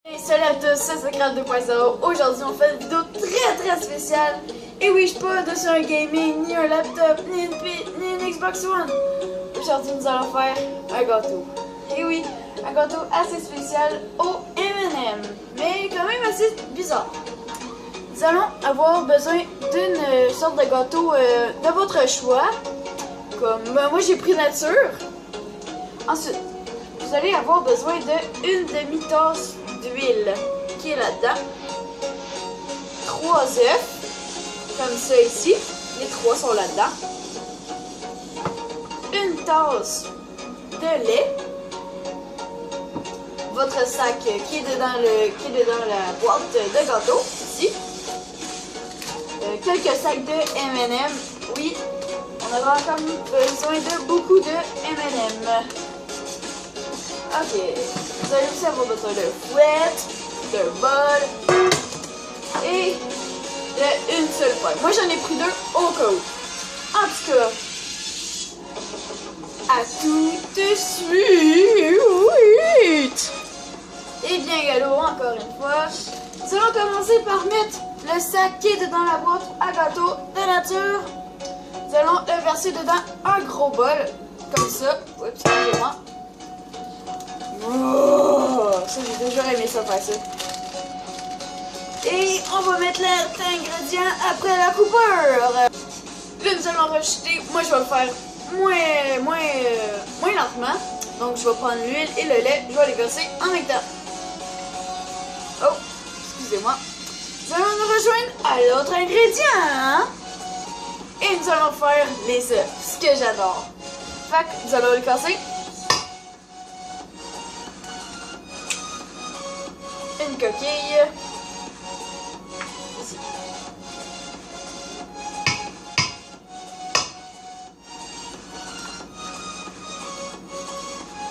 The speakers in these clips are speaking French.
Hey, salut à tous, c'est Secret 2.0. Aujourd'hui, on fait une vidéo très spéciale. Et oui, je suis pas sur un gaming, ni un laptop, ni une Xbox One. Aujourd'hui, nous allons faire un gâteau. Et oui, un gâteau assez spécial au M&M, mais quand même assez bizarre. Nous allons avoir besoin d'une sorte de gâteau de votre choix. Comme moi, j'ai pris nature. Ensuite, vous allez avoir besoin d'une demi-tasse d'huile qui est là-dedans. 3 œufs, comme ça ici. Les 3 sont là-dedans. Une tasse de lait. Votre sac qui est dedans la boîte de gâteau, ici. Quelques sacs de M&M. Oui, on aura encore besoin de beaucoup de M&M. Ok, vous allez aussi avoir besoin de fouette, d'un bol et d'une seule poêle. Moi j'en ai pris 2 au cas où. En tout cas, à tout de suite. Et bien galop, encore une fois, nous allons commencer par mettre le sac qui est dedans la boîte à gâteau de nature. Nous allons le verser dedans un gros bol, comme ça. Oups, excusez-moi. Oh, ça j'ai déjà aimé ça faire ça. Et on va mettre l'ingrédient après la coupure. Là nous allons rajouter, moi je vais le faire moins lentement. Donc je vais prendre l'huile et le lait, je vais les verser en même temps. Oh, excusez-moi. Nous allons nous rejoindre à l'autre ingrédient. Et nous allons faire les œufs, ce que j'adore. Fait que nous allons les casser. Une coquille. Ici.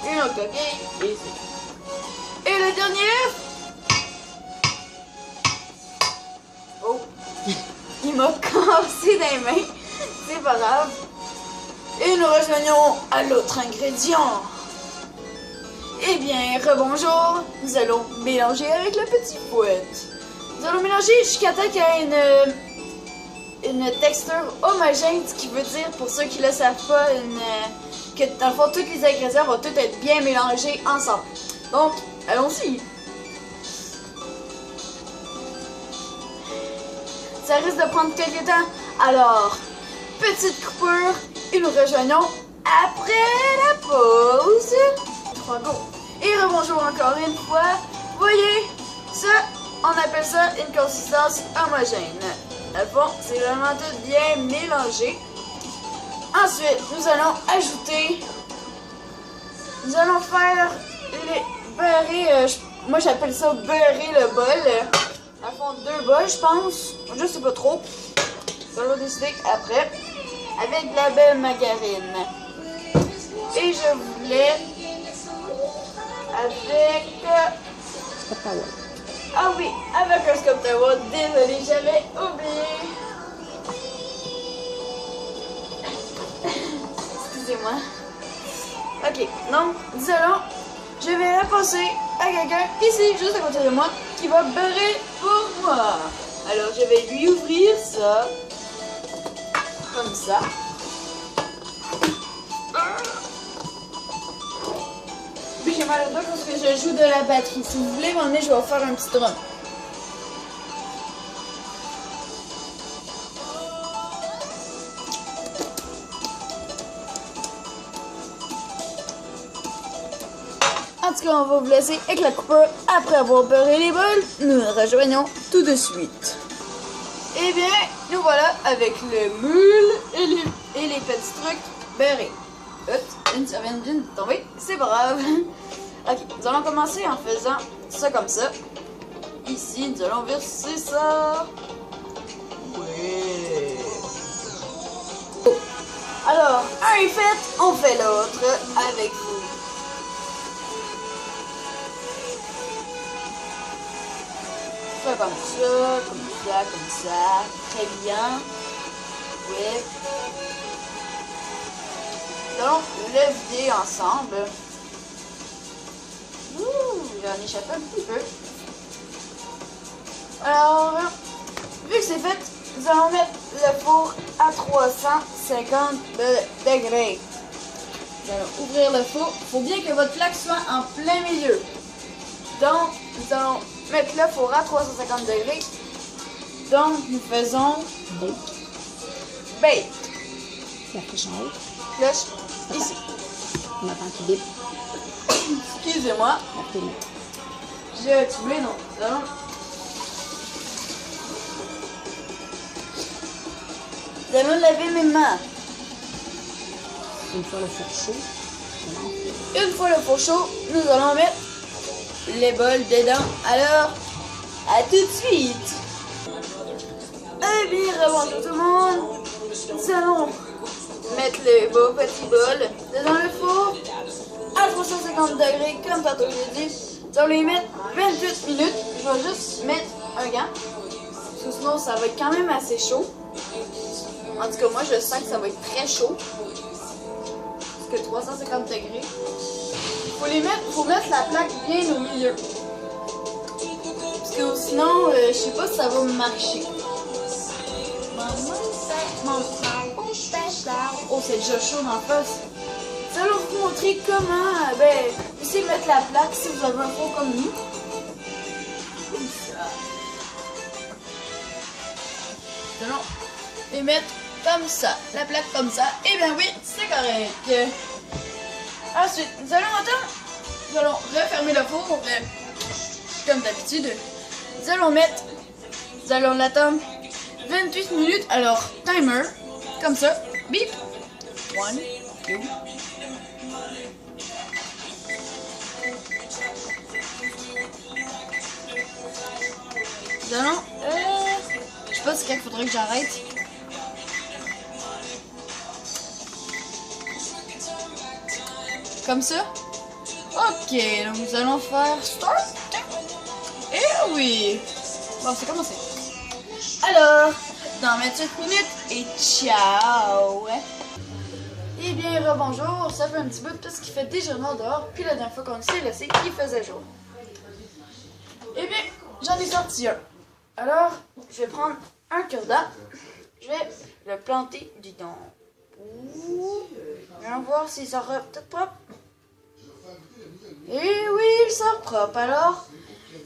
Une autre coquille. Ici. Et le dernier œuf. Oh. Il m'a cassé des mains. C'est pas grave. Et nous rejoignons à l'autre ingrédient. Eh bien, rebonjour, nous allons mélanger avec la petite fouette. Nous allons mélanger jusqu'à temps qu'il y ait une texture homogène, ce qui veut dire, pour ceux qui ne le savent pas, que dans le fond, tous les ingrédients vont tous être bien mélangés ensemble. Donc, allons-y. Ça risque de prendre quelques temps, alors, petite coupure, et nous rejoignons après la pause. Et rebonjour encore une fois. Voyez, ça, on appelle ça une consistance homogène. Dans le fond, c'est vraiment tout bien mélangé. Ensuite, nous allons ajouter, nous allons faire les beurrer, moi j'appelle ça beurrer le bol. À fond 2 bols, je pense. Je sais pas trop. Nous allons décider après. Avec de la belle margarine. Et je voulais avec... Ah oui, avec un Scott Tower. Désolée, j'avais oublié. Excusez-moi. Ok, donc, nous allons... Je vais la passer à quelqu'un ici, juste à côté de moi, qui va beurrer pour moi. Alors, je vais lui ouvrir ça. Comme ça. J'ai mal au dos parce que je joue de la batterie. Si vous voulez m'emmener, je vais vous faire un petit drum. En tout cas, on va vous laisser avec la coupure. Après avoir beurré les bols, nous nous rejoignons tout de suite. Et bien, nous voilà avec le moule et les petits trucs beurrés. Une serviette d'une tombée, c'est pas grave. Ok, nous allons commencer en faisant ça comme ça. Ici, nous allons verser ça. Ouais. Alors, un est fait, on fait l'autre avec vous. Ça comme ça, comme ça, comme ça. Très bien. Ouais. Nous allons le vider ensemble. Ouh, j'en échappe un petit peu. Alors, vu que c'est fait, nous allons mettre le four à 350 degrés. Nous allons ouvrir le four. Il faut bien que votre plaque soit en plein milieu. Donc, nous allons mettre le four à 350 degrés. Donc, nous faisons bake. La flèche en haut. Flèche ici. On attend qu'il bip. Excusez-moi. J'ai tué, non. Nous allons... Nous allons laver mes mains. Une fois le four chaud. Une fois le four chaud, nous allons mettre les bols dedans. Alors, à tout de suite. Eh bien, rebonjour tout le monde. Nous allons mettre les beaux petits bols dedans le four à 350 degrés, comme tantôt j'ai dit. Nous allons les mettre 28 minutes. Je vais juste mettre un gant, parce que sinon ça va être quand même assez chaud. En tout cas, moi je sens que ça va être très chaud. Parce que 350 degrés. Faut mettre la plaque bien au milieu. Parce que sinon, je sais pas si ça va marcher. Oh, c'est déjà chaud dans la face. Ça va vous montrer comment, essayer de mettre la plaque si vous avez un four comme nous. Comme ça. Nous allons les mettre comme ça. La plaque comme ça. Eh bien oui, c'est correct. Ensuite, nous allons refermer le four. Comme d'habitude. Nous allons l'attendre 28 minutes. Alors, timer. Comme ça. Bip. 1, 2. Nous allons... je sais pas si il faudrait que j'arrête. Comme ça. Ok, donc nous allons faire start. Et oui. Bon, c'est commencé. Alors, dans 28 minutes et ciao. Eh bien, rebonjour. Ça fait un petit bout parce qu'il fait déjà noir dehors. Puis la dernière fois qu'on s'est laissé, il faisait jour. Eh bien, j'en ai sorti un. Alors, je vais prendre un cure-dent. Je vais le planter dedans. Allons voir s'il sort peut-être propre. Et oui, il sort propre. Alors,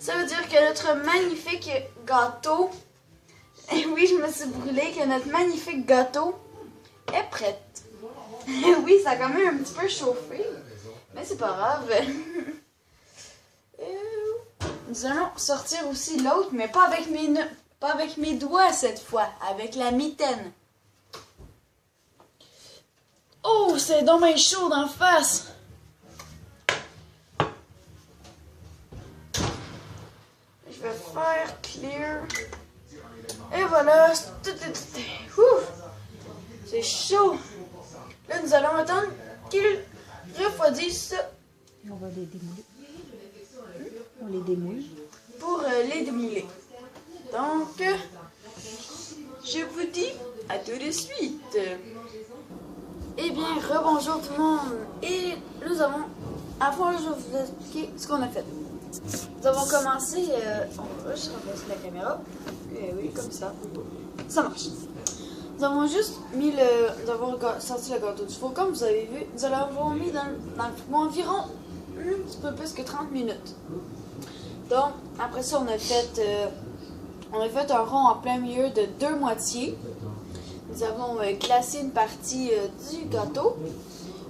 ça veut dire que notre magnifique gâteau... Et oui, je me suis brûlée, que notre magnifique gâteau est prête. Et oui, ça a quand même un petit peu chauffé. Mais c'est pas grave. Nous allons sortir aussi l'autre, mais pas avec mes doigts cette fois, avec la mitaine. Oh, c'est dommage chaud d'en face. Je vais faire clear. Et voilà, c'est chaud. Là, nous allons attendre qu'il refroidisse. On va les démouler. On les démoule. Pour les démouler. Donc, je vous dis à tout de suite. Eh bien, rebonjour tout le monde. Et nous avons... Avant, je vais vous expliquer ce qu'on a fait. Nous avons commencé... on va juste remplacer la caméra. Et oui, comme ça. Ça marche. Nous avons juste mis le... Nous avons sorti le gâteau du four. Comme vous avez vu, nous l'avons mis dans le four environ un petit peu plus que 30 minutes. Donc, après ça, on a fait un rond en plein milieu de 2 moitiés. Nous avons glacé une partie du gâteau.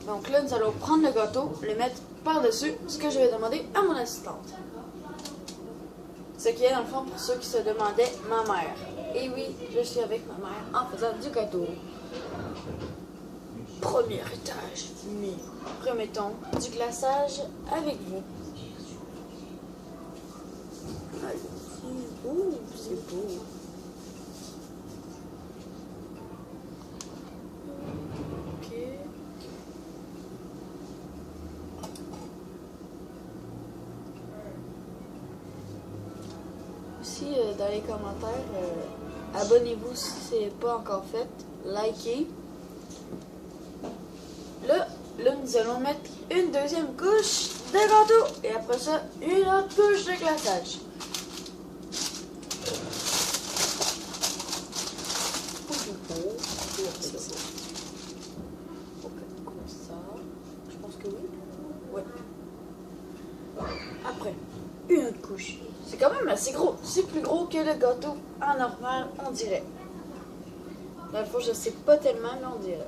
Donc là, nous allons prendre le gâteau, le mettre par-dessus, ce que je vais demander à mon assistante. Ce qui est dans le fond pour ceux qui se demandaient ma mère. Et oui, je suis avec ma mère en faisant du gâteau. Premier étage, mais remettons du glaçage avec vous. Ouh, c'est beau. Ok. Aussi, dans les commentaires, abonnez-vous si ce n'est pas encore fait. Likez. Là, nous allons mettre une deuxième couche de gâteau. Et après ça, une autre couche de glaçage. une couche. C'est quand même assez gros. C'est plus gros que le gâteau en normal, on dirait. Dans le fond, je sais pas tellement, mais on dirait.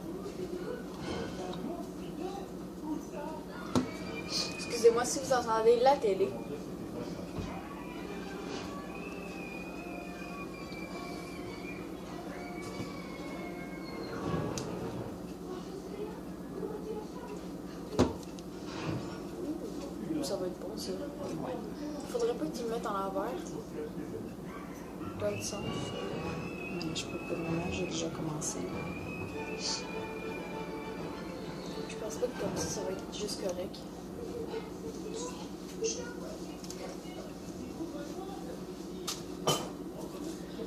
Excusez-moi si vous entendez la télé. Ça va être bon, ça. Ouais. Faudrait pas que tu le mettes en l'envers. Dans le sens. Mais je peux pas le moment, j'ai déjà commencé. Je pense pas que comme ça va être juste correct.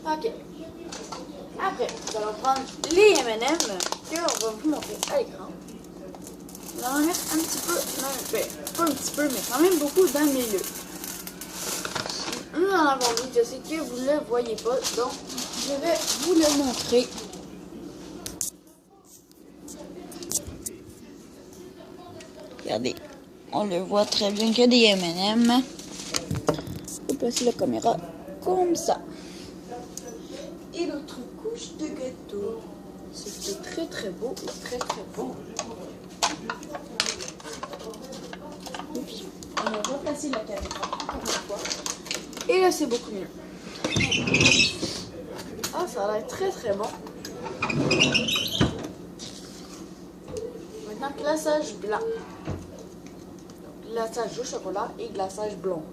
Ok. Après, nous allons prendre les M&M qu'on va vous montrer à l'écran. Nous allons en mettre un petit peu, pas un petit peu, mais quand même beaucoup dans le milieu. Nous en avons mis, je sais que vous ne le voyez pas, donc je vais vous le montrer. Regardez, on le voit très bien qu'il y a des M&M. Je vais placer la caméra comme ça. Et notre couche de gâteau. C'était très très beau et très très bon. Oups. On va replacer la caméra encore une fois. Et là c'est beaucoup mieux. Ah, ça a l'air très très bon. Maintenant, glaçage blanc. Donc, glaçage au chocolat et glaçage blond.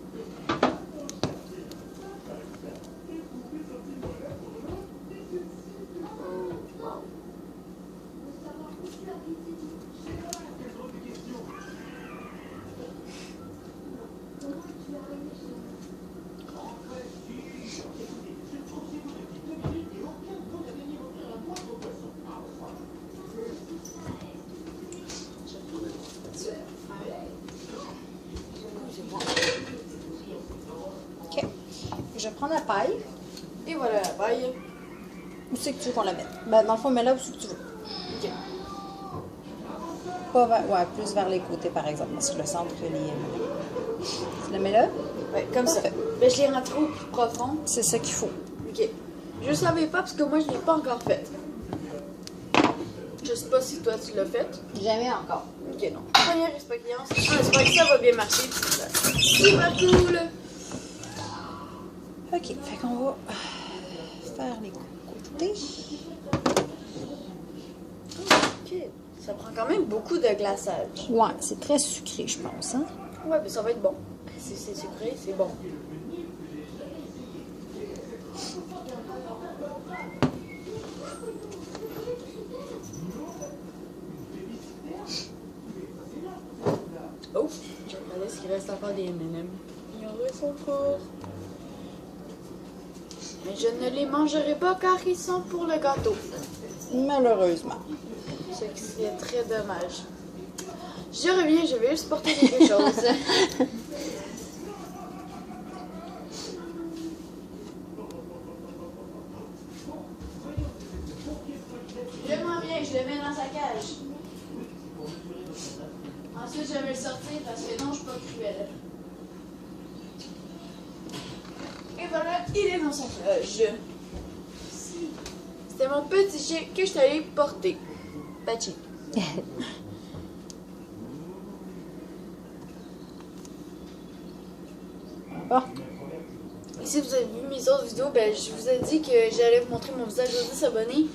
Ok. Je prends la paille. Et voilà la paille. Où c'est que tu veux qu'on la mette? Ben, dans le fond, mets-la où c'est que tu veux. Ok. Pas vers, ouais, plus vers les côtés, par exemple. Parce que le centre, il est... Tu la mets là? Ouais, comme Parfait. ça. Mais je l'ai rentré au plus profond. C'est ça qu'il faut. Ok. Je savais pas parce que moi je l'ai pas encore faite. Je sais pas si toi tu l'as faite. Jamais encore. Ok, non. Première expérience. Ah, j'espère que ça va bien marcher. Super cool. Ok, fait qu'on va faire les côtés. Ok. Ça prend quand même beaucoup de glaçage. Ouais, c'est très sucré, je pense. Hein? Ouais, mais ça va être bon. Si c'est sucré, c'est bon. Oh, je regardais s'il reste encore des M&M. Il en reste encore. Mais je ne les mangerai pas car ils sont pour le gâteau. Malheureusement. Ce qui serait très dommage. Je reviens, je vais juste porter quelque chose. Je m'en viens, je le mets dans sa cage. Ensuite, je vais le sortir parce que non, je suis pas cruelle. Et voilà, il est dans sa cage. C'était mon petit chien que je t'allais porter. Pachi. Bon. Et si vous avez vu mes autres vidéos, ben, je vous ai dit que j'allais vous montrer mon visage aux 10 abonnés.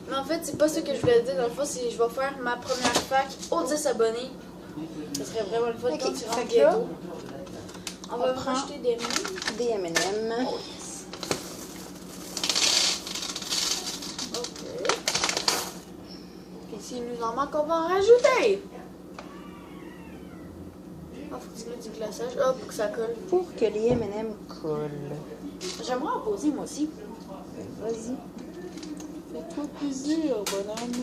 Mais en fait, c'est pas ça que je voulais dire. Dans le fond, c'est que je vais faire ma première fac aux 10 abonnés. Ça serait vraiment le fun quand tu rentres bientôt. On va prend racheter des M&M. Des M&M. Oh yes. Ok. Puis s'il nous en manque, on va en rajouter. Ah, faut que tu mettes du glaçage. Ah, pour que ça colle. Pour que les M&M collent. J'aimerais en poser moi aussi. Vas-y. Fais-toi plaisir, bonhomme.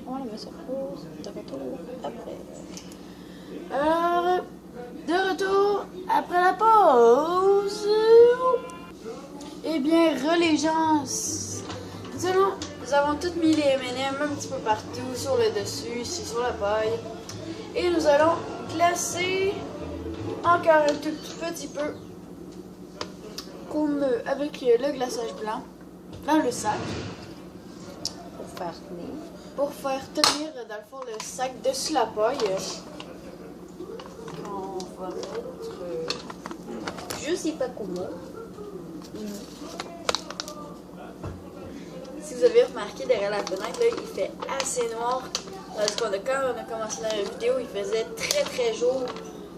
On la met sur pause. De retour après. Alors, de retour après la pause. Eh bien, les gens, nous avons toutes mis les M&M un petit peu partout, sur le dessus, ici sur la paille. Et nous allons glacer encore un tout petit peu, comme avec le glaçage blanc, dans le sac. Pour faire tenir, dans le fond, le sac dessus la paille. On va mettre... Je sais pas comment. Si vous avez remarqué derrière la fenêtre, là, il fait assez noir. Parce que quand on a commencé la vidéo, il faisait très jour.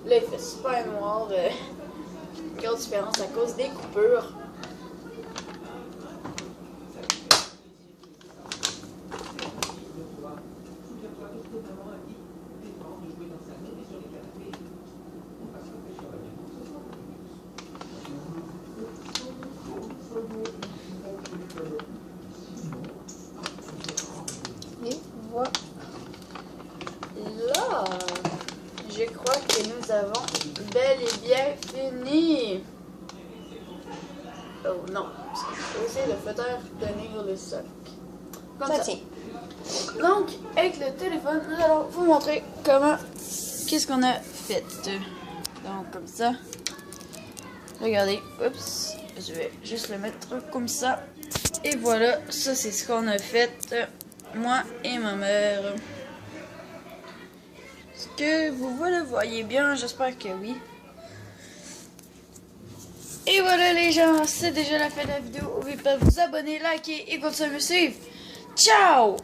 Là, il fait super noir. Grosse différence à cause des coupures. Et voilà. Là, je crois que nous avons bel et bien fini. Oh non, c'est aussi le fauteuil tenir le sac. Comme ça. Donc, avec le téléphone, nous allons vous montrer qu'est-ce qu'on a fait. Donc, comme ça. Regardez, oups, je vais juste le mettre comme ça. Et voilà, ça c'est ce qu'on a fait, moi et ma mère. Est-ce que vous le voyez bien? J'espère que oui. Et voilà les gens, c'est déjà la fin de la vidéo. N'oubliez pas de vous abonner, liker et continuer à me suivre. Ciao!